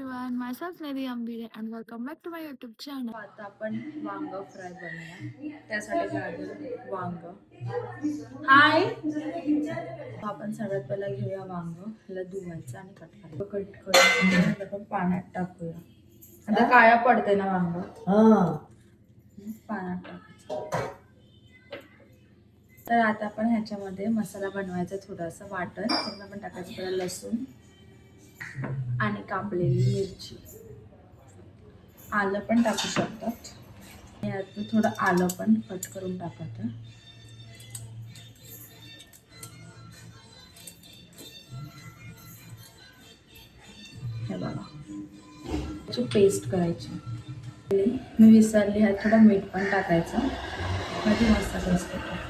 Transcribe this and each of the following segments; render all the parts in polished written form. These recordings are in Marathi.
everyone, myself Nidhi Ambire and welcome back to my YouTube channel. आता आपण वांग फ्राय बनवूया. त्यासाठी लागेल वांग. हाय, आपण सगळ्यात पहिला घेऊया वांग. ह्याला धुवायचं आणि कट करून आपण पाण्यात टाकूया. आता काळा पडते ना वांग, पाण्यात टाकायचं. तर आता आपण ह्याच्यामध्ये मसाला बनवायचा, थोडासा वाटण. त्यात आपण टाकायचं पहिला लसूण आणि कापलेली मिरची. आलं पण टाकू शकतात. यात थोडं आलं पण कट करून टाकायचं. हे बघा, त्याची पेस्ट करायची. मी विसरली, ह्यात थोडं मीठ पण टाकायचं म्हणजे मस्त टेस्ट येते.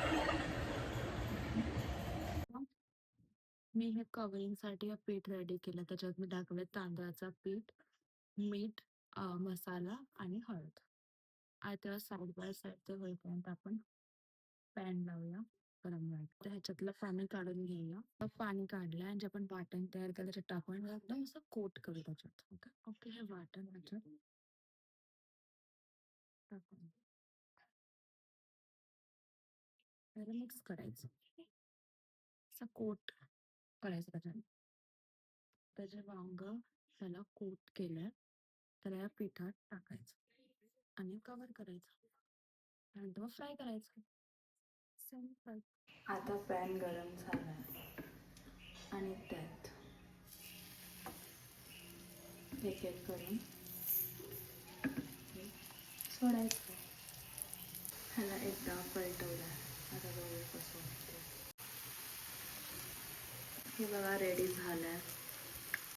मी हे कवरिंगसाठी पीठ रेडी केलं. त्याच्यात मी टाकले तांदळाचं पीठ, मीठ, मसाला आणि हळद. आता साईड बाय साईड ते होईपर्यंत आपण पॅन लावूया गरम व्हायला. तर ह्याच्यातलं पाणी काढून घेऊया. तर पाणी काढलं आणि जे आपण वाटण तयार केलं त्याच्यात टाकून एकदम असं कोट करू त्याच्यात. ओके ओके, हे वाटण त्याच्यात टाकून मिक्स करायचं, असं कोट करायचं त्याच्यात. त्याचे वांग त्याला कोट केलं तर या पिठात टाकायचं आणि कव्हर करायचं आणि तो फ्राय करायचं. सिंपल. आता पॅन गरम झाला आणि त्यात एक एक करून सोडायचं. ह्याला एकदा पलटवलं. आता बघूया कसं होतं. हे बघा, रेडी झालं आहे.